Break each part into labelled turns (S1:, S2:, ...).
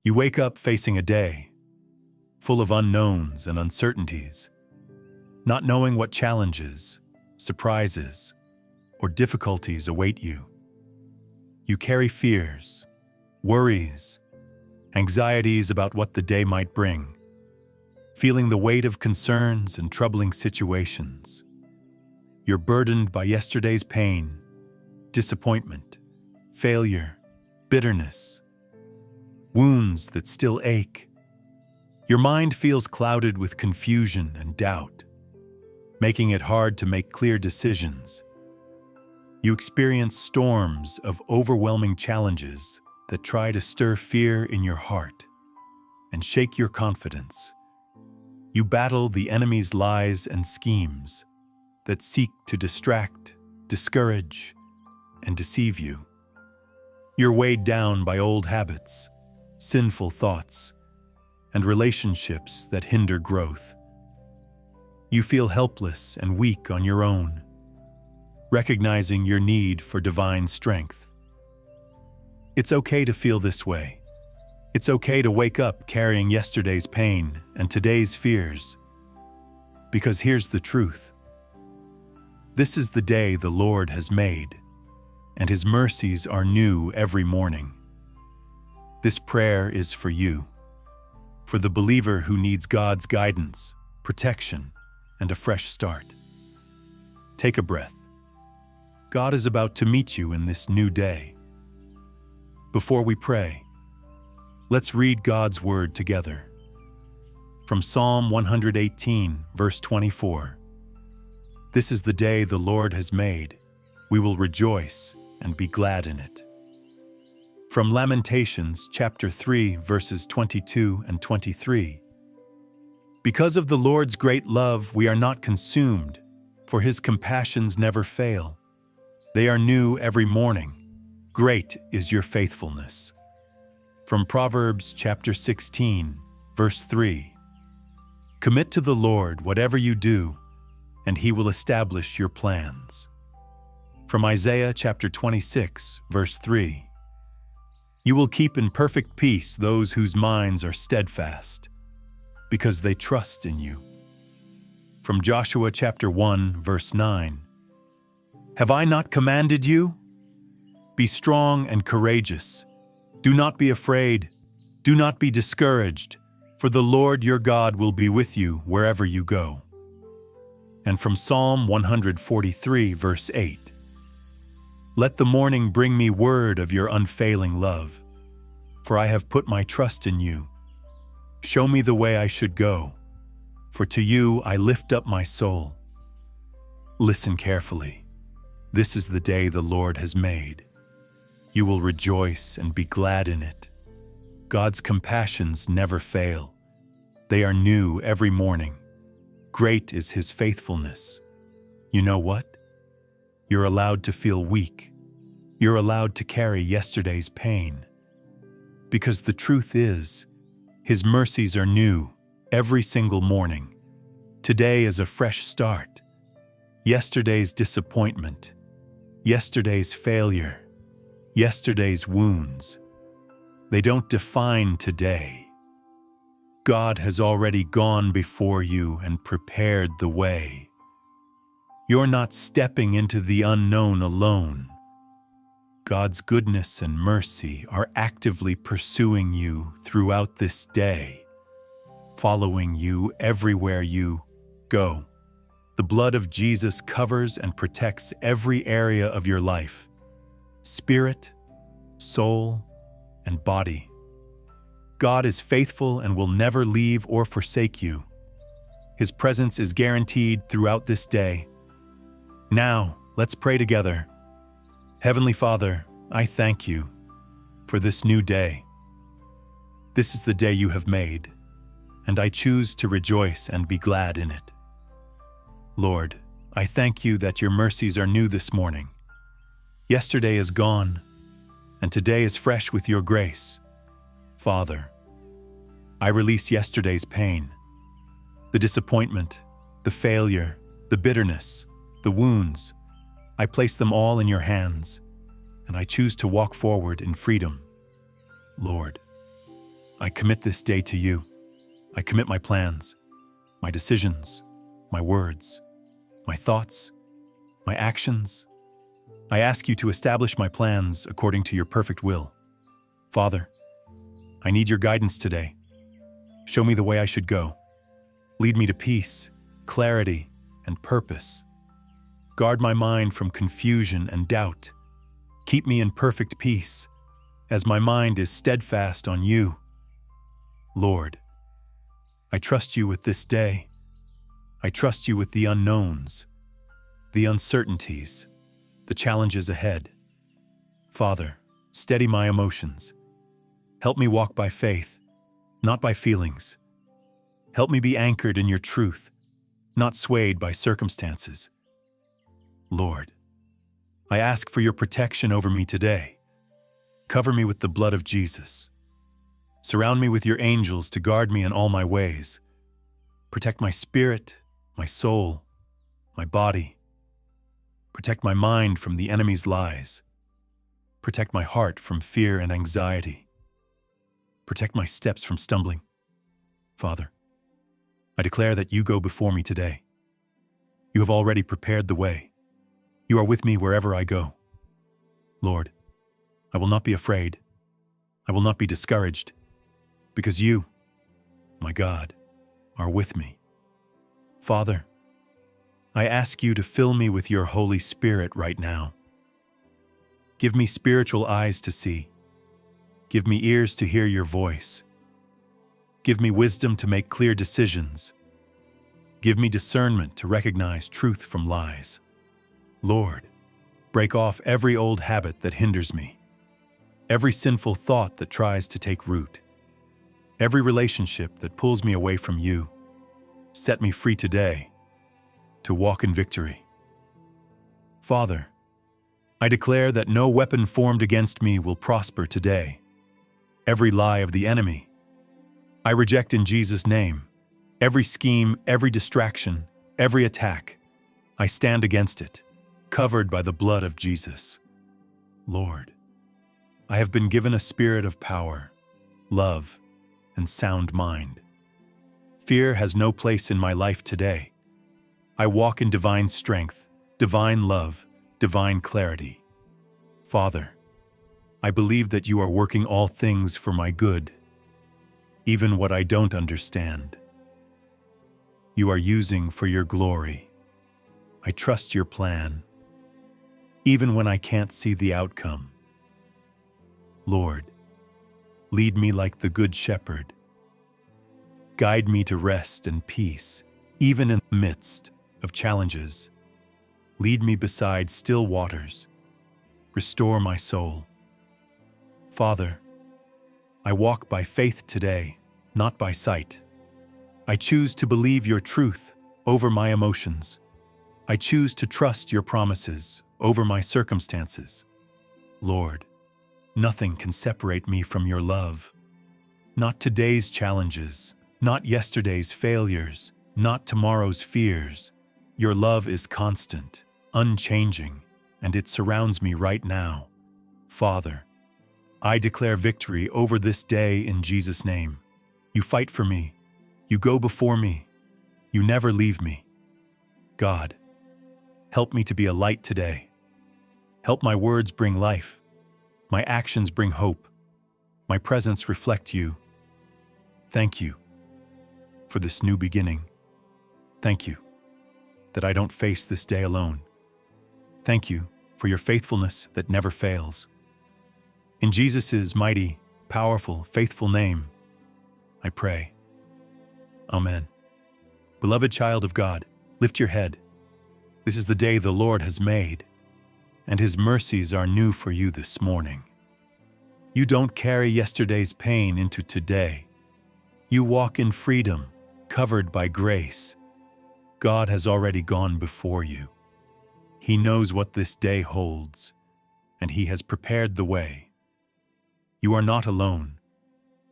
S1: You wake up facing a day full of unknowns and uncertainties, not knowing what challenges, surprises, or difficulties await you. You carry fears, worries, anxieties about what the day might bring, feeling the weight of concerns and troubling situations. You're burdened by yesterday's pain, disappointment, failure, bitterness, wounds that still ache. Your mind feels clouded with confusion and doubt, making it hard to make clear decisions. You experience storms of overwhelming challenges that try to stir fear in your heart and shake your confidence. You battle the enemy's lies and schemes that seek to distract, discourage, and deceive you. You're weighed down by old habits, sinful thoughts, and relationships that hinder growth. You feel helpless and weak on your own, recognizing your need for divine strength. It's okay to feel this way. It's okay to wake up carrying yesterday's pain and today's fears. Because here's the truth. This is the day the Lord has made, and His mercies are new every morning. This prayer is for you, for the believer who needs God's guidance, protection, and a fresh start. Take a breath. God is about to meet you in this new day. Before we pray, let's read God's Word together. From Psalm 118, verse 24. This is the day the Lord has made. We will rejoice and be glad in it. From Lamentations chapter 3, verses 22 and 23. Because of the Lord's great love, we are not consumed, for His compassions never fail. They are new every morning. Great is your faithfulness. From Proverbs chapter 16, verse 3. Commit to the Lord whatever you do, and He will establish your plans. From Isaiah chapter 26, verse 3. You will keep in perfect peace those whose minds are steadfast, because they trust in you. From Joshua chapter 1, verse 9. Have I not commanded you? Be strong and courageous. Do not be afraid. Do not be discouraged, for the Lord your God will be with you wherever you go. And from Psalm 143, verse 8. Let the morning bring me word of your unfailing love, for I have put my trust in you. Show me the way I should go, for to you I lift up my soul. Listen carefully. This is the day the Lord has made. You will rejoice and be glad in it. God's compassions never fail. They are new every morning. Great is His faithfulness. You know what? You're allowed to feel weak. You're allowed to carry yesterday's pain. Because the truth is, His mercies are new every single morning. Today is a fresh start. Yesterday's disappointment, yesterday's failure, yesterday's wounds, they don't define today. God has already gone before you and prepared the way. You're not stepping into the unknown alone. God's goodness and mercy are actively pursuing you throughout this day, following you everywhere you go. The blood of Jesus covers and protects every area of your life, spirit, soul, and body. God is faithful and will never leave or forsake you. His presence is guaranteed throughout this day. Now, let's pray together. Heavenly Father, I thank you for this new day. This is the day you have made, and I choose to rejoice and be glad in it. Lord, I thank you that your mercies are new this morning. Yesterday is gone, and today is fresh with your grace. Father, I release yesterday's pain, the disappointment, the failure, the bitterness, the wounds. I place them all in your hands, and I choose to walk forward in freedom. Lord, I commit this day to you. I commit my plans, my decisions, my words, my thoughts, my actions. I ask you to establish my plans according to your perfect will. Father, I need your guidance today. Show me the way I should go. Lead me to peace, clarity, and purpose. Guard my mind from confusion and doubt. Keep me in perfect peace, as my mind is steadfast on you. Lord, I trust you with this day. I trust you with the unknowns, the uncertainties, the challenges ahead. Father, steady my emotions. Help me walk by faith, not by feelings. Help me be anchored in your truth, not swayed by circumstances. Lord, I ask for your protection over me today. Cover me with the blood of Jesus. Surround me with your angels to guard me in all my ways. Protect my spirit, my soul, my body. Protect my mind from the enemy's lies. Protect my heart from fear and anxiety. Protect my steps from stumbling. Father, I declare that you go before me today. You have already prepared the way. You are with me wherever I go. Lord, I will not be afraid. I will not be discouraged, because you, my God, are with me. Father, I ask you to fill me with your Holy Spirit right now. Give me spiritual eyes to see. Give me ears to hear your voice. Give me wisdom to make clear decisions. Give me discernment to recognize truth from lies. Lord, break off every old habit that hinders me, every sinful thought that tries to take root, every relationship that pulls me away from you. Set me free today to walk in victory. Father, I declare that no weapon formed against me will prosper today. Every lie of the enemy, I reject in Jesus' name. Every scheme, every distraction, every attack, I stand against it, covered by the blood of Jesus. Lord, I have been given a spirit of power, love, and sound mind. Fear has no place in my life today. I walk in divine strength, divine love, divine clarity. Father, I believe that you are working all things for my good, even what I don't understand. You are using for your glory. I trust your plan, even when I can't see the outcome. Lord, lead me like the Good Shepherd. Guide me to rest and peace, even in the midst of challenges. Lead me beside still waters. Restore my soul. Father, I walk by faith today, not by sight. I choose to believe your truth over my emotions. I choose to trust your promises over my circumstances. Lord, nothing can separate me from your love. Not today's challenges, not yesterday's failures, not tomorrow's fears. Your love is constant, unchanging, and it surrounds me right now. Father, I declare victory over this day in Jesus' name. You fight for me. You go before me. You never leave me. God, help me to be a light today. Help my words bring life. My actions bring hope. My presence reflect you. Thank you for this new beginning. Thank you that I don't face this day alone. Thank you for your faithfulness that never fails. In Jesus' mighty, powerful, faithful name, I pray. Amen. Beloved child of God, lift your head. This is the day the Lord has made, and His mercies are new for you this morning. You don't carry yesterday's pain into today. You walk in freedom, covered by grace. God has already gone before you. He knows what this day holds, and He has prepared the way. You are not alone.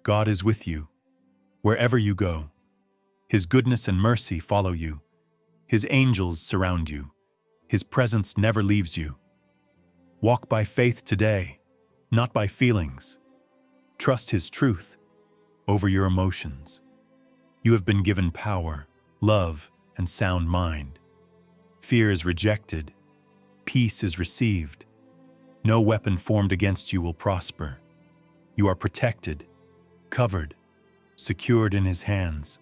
S1: God is with you. Wherever you go, His goodness and mercy follow you. His angels surround you. His presence never leaves you. Walk by faith today, not by feelings. Trust His truth, over your emotions. You have been given power, love, and sound mind. Fear is rejected. Peace is received. No weapon formed against you will prosper. You are protected, covered, secured in His hands.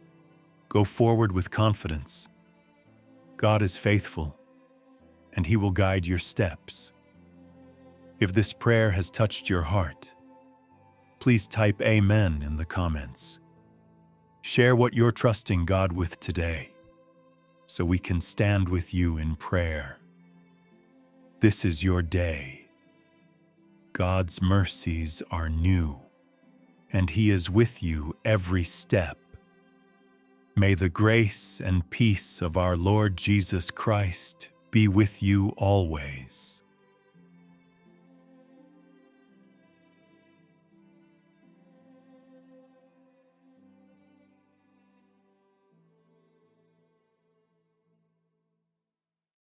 S1: Go forward with confidence. God is faithful, and He will guide your steps. If this prayer has touched your heart, please type Amen in the comments. Share what you're trusting God with today, so we can stand with you in prayer. This is your day. God's mercies are new, and He is with you every step. May the grace and peace of our Lord Jesus Christ be with you always.